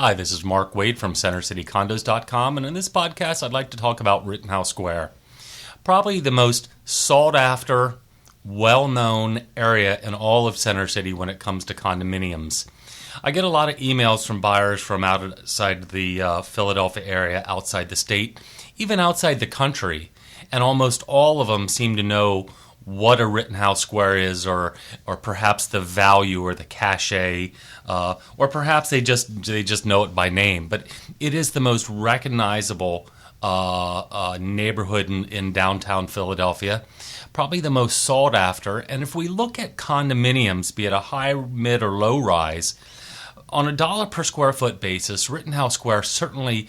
Hi, this is Mark Wade from CenterCityCondos.com, and in this podcast I'd like to talk about Rittenhouse Square. Probably the most sought after, well-known area in all of Center City when it comes to condominiums. I get a lot of emails from buyers from outside the Philadelphia area, outside the state, even outside the country, and almost all of them seem to know what a Rittenhouse Square is, or perhaps the value or the cachet, or perhaps they just know it by name. But it is the most recognizable neighborhood in downtown Philadelphia, probably the most sought after. And if we look at condominiums, be it a high, mid, or low rise, on a dollar per square foot basis, Rittenhouse Square certainly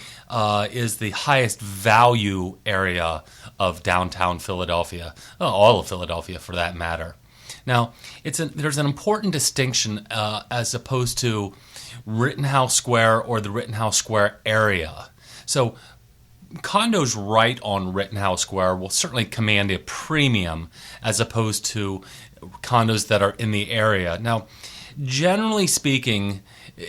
is the highest value area of downtown Philadelphia, all of Philadelphia for that matter. Now, there's an important distinction as opposed to Rittenhouse Square or the Rittenhouse Square area. So condos right on Rittenhouse Square will certainly command a premium as opposed to condos that are in the area. Now, generally speaking,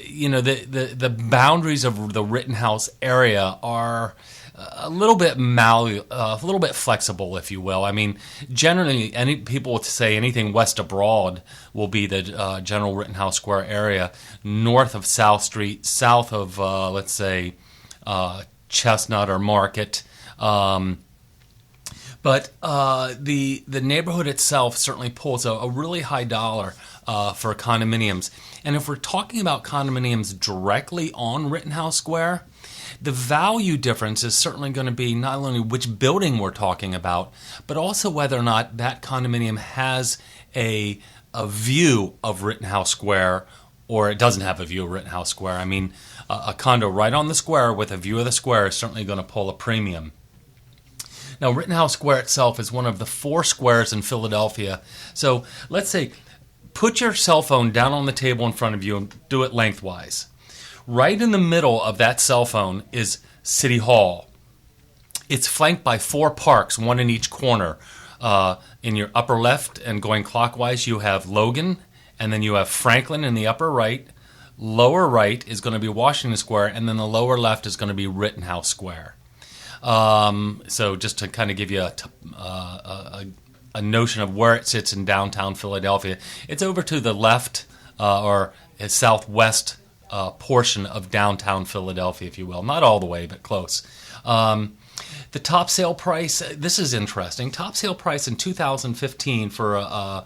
you know, the boundaries of the Rittenhouse area are a little bit flexible, if you will. I mean, generally, people would say anything west of Broad will be the general Rittenhouse Square area, north of South Street, south of let's say Chestnut or Market. But the neighborhood itself certainly pulls a really high dollar for condominiums. And if we're talking about condominiums directly on Rittenhouse Square, the value difference is certainly going to be not only which building we're talking about, but also whether or not that condominium has a view of Rittenhouse Square or it doesn't have a view of Rittenhouse Square. I mean, a condo right on the square with a view of the square is certainly going to pull a premium. Now, Rittenhouse Square itself is one of the 4 squares in Philadelphia. So let's say, put your cell phone down on the table in front of you and do it lengthwise. Right in the middle of that cell phone is City Hall. It's flanked by 4 parks, one in each corner. In your upper left and going clockwise, you have Logan, and then you have Franklin in the upper right. Lower right is going to be Washington Square, and then the lower left is going to be Rittenhouse Square. So just to kind of give you a notion of where it sits in downtown Philadelphia, it's over to the left or southwest portion of downtown Philadelphia, if you will. Not all the way, but close. The top sale price, this is interesting. Top sale price in 2015 for a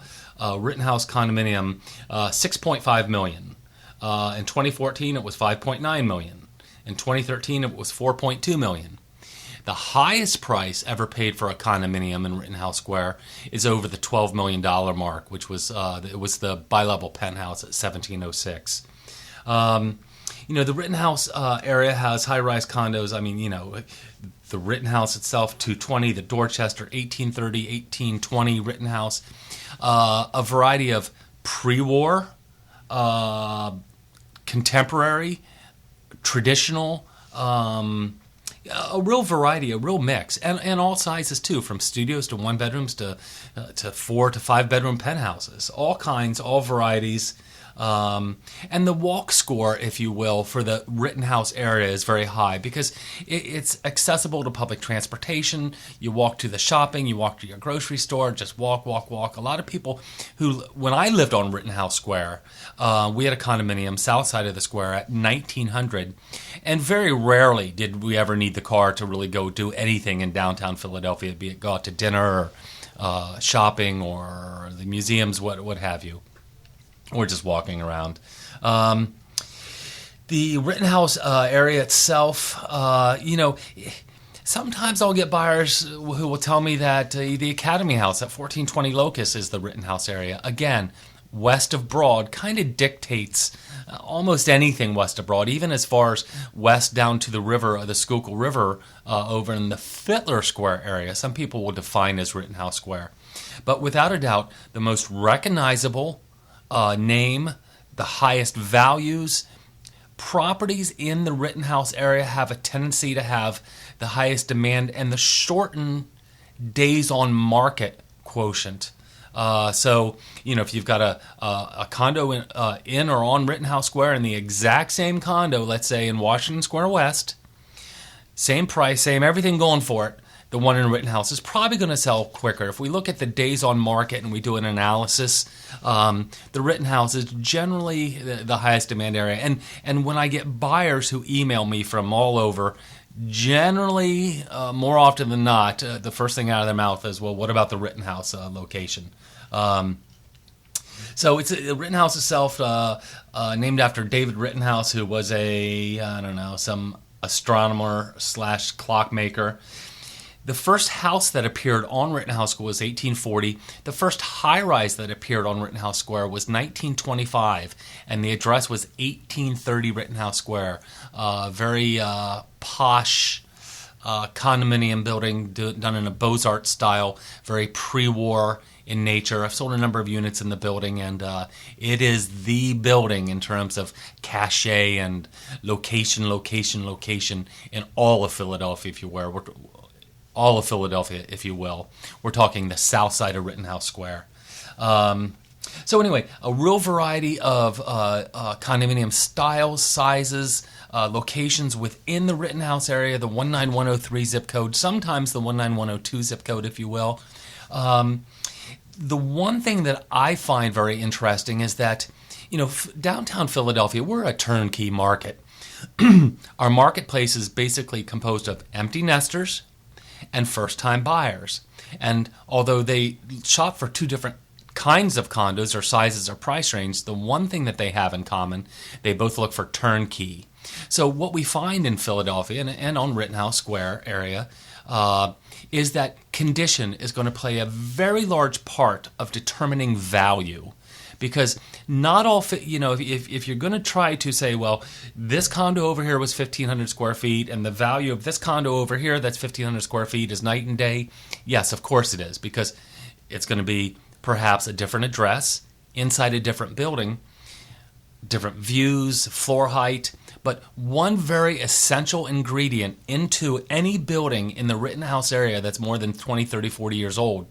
Rittenhouse condominium, $6.5 million. In 2014, it was $5.9 million. In 2013, it was $4.2 million. The highest price ever paid for a condominium in Rittenhouse Square is over the $12 million mark, which was it was the bi-level penthouse at 1706. The Rittenhouse area has high-rise condos. I mean, the Rittenhouse itself, 220, the Dorchester, 1830, 1820 Rittenhouse, a variety of pre-war, contemporary, traditional, a real variety, a real mix, and all sizes too, from studios to 1-bedrooms to 4 to 5-bedroom penthouses, all kinds, all varieties. And the walk score, if you will, for the Rittenhouse area is very high because it's accessible to public transportation. You walk to the shopping, you walk to your grocery store, just walk. A lot of people when I lived on Rittenhouse Square, we had a condominium south side of the square at 1900, and very rarely did we ever need the car to really go do anything in downtown Philadelphia, be it go out to dinner, or, shopping, or the museums, what have you. Or just walking around. The Rittenhouse area itself, sometimes I'll get buyers who will tell me that the Academy House at 1420 Locust is the Rittenhouse area. Again, west of Broad kind of dictates almost anything west of Broad, even as far as west down to the river, the Schuylkill River, over in the Fittler Square area. Some people will define as Rittenhouse Square. But without a doubt, the most recognizable name, the highest values. Properties in the Rittenhouse area have a tendency to have the highest demand and the shortened days on market quotient. So, if you've got a condo in or on Rittenhouse Square, and the exact same condo, let's say in Washington Square West, same price, same everything going for it, the one in Rittenhouse is probably going to sell quicker. If we look at the days on market and we do an analysis, the Rittenhouse is generally the highest demand area. And when I get buyers who email me from all over, generally, more often than not, the first thing out of their mouth is, well, what about the Rittenhouse location? So it's Rittenhouse itself, named after David Rittenhouse, who was some astronomer / clockmaker. The first house that appeared on Rittenhouse Square was 1840. The first high-rise that appeared on Rittenhouse Square was 1925, and the address was 1830 Rittenhouse Square. Very posh condominium building done in a Beaux-Arts style, very pre-war in nature. I've sold a number of units in the building, and it is the building in terms of cachet and location in all of Philadelphia, if you will. All of Philadelphia, if you will. We're talking the south side of Rittenhouse Square. So anyway, a real variety of condominium styles, sizes, locations within the Rittenhouse area, the 19103 zip code, sometimes the 19102 zip code, if you will. The one thing that I find very interesting is that, downtown Philadelphia, we're a turnkey market. Our marketplace is basically composed of empty nesters and first-time buyers. And although they shop for two different kinds of condos or sizes or price range, the one thing that they have in common, they both look for turnkey. So what we find in Philadelphia and on Rittenhouse Square area is that condition is going to play a very large part of determining value. Because not all, if you're going to try to say, well, this condo over here was 1,500 square feet, and the value of this condo over here that's 1,500 square feet is night and day, yes, of course it is, because it's going to be perhaps a different address, inside a different building, different views, floor height, but one very essential ingredient into any building in the Rittenhouse area that's more than 20, 30, 40 years old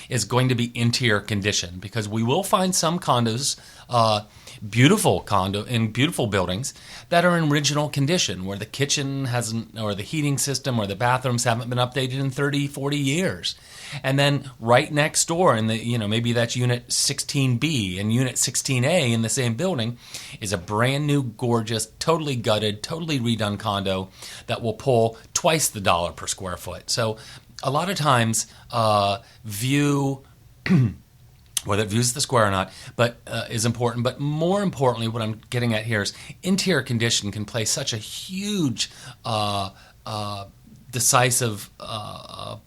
is going to be interior condition, because we will find some condos, beautiful buildings that are in original condition, where the kitchen hasn't, or the heating system or the bathrooms haven't been updated in 30, 40 years. And then right next door in the, maybe that's unit 16B and unit 16A in the same building is a brand new, gorgeous, totally gutted, totally redone condo that will pull twice the dollar per square foot. So a lot of times, view, whether it views the square or not, but is important. But more importantly, what I'm getting at here is interior condition can play such a huge, decisive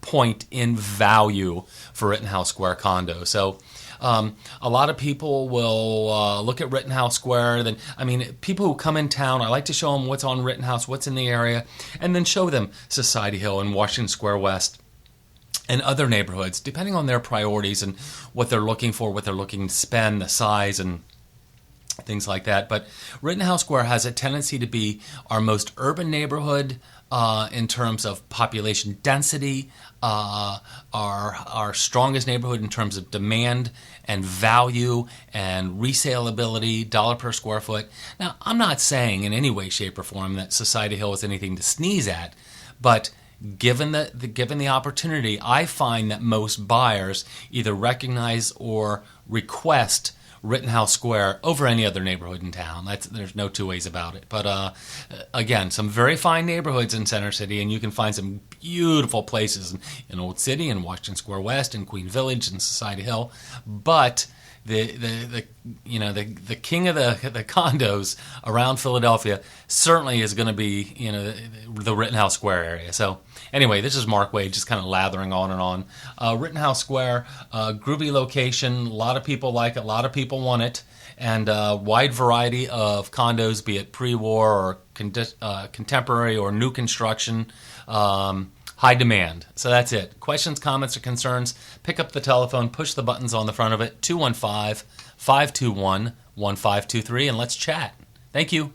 point in value for Rittenhouse Square condo. So a lot of people will look at Rittenhouse Square. People who come in town, I like to show them what's on Rittenhouse, what's in the area, and then show them Society Hill and Washington Square West and other neighborhoods, depending on their priorities and what they're looking for, what they're looking to spend, the size, and things like that. But Rittenhouse Square has a tendency to be our most urban neighborhood in terms of population density, our strongest neighborhood in terms of demand and value and resale ability, dollar per square foot. Now, I'm not saying in any way, shape, or form that Society Hill is anything to sneeze at, but given the opportunity, I find that most buyers either recognize or request Rittenhouse Square over any other neighborhood in town. There's no two ways about it. But again, some very fine neighborhoods in Center City, and you can find some beautiful places in Old City and Washington Square West and Queen Village and Society Hill. But the king of the condos around Philadelphia certainly is going to be the Rittenhouse Square area. So anyway, this is Mark Wade just kind of lathering on and on. Rittenhouse Square, groovy location. A lot of people like it. A lot of people want it. And wide variety of condos, be it pre-war or contemporary or new construction. High demand. So that's it. Questions, comments, or concerns, pick up the telephone, push the buttons on the front of it, 215-521-1523, and let's chat. Thank you.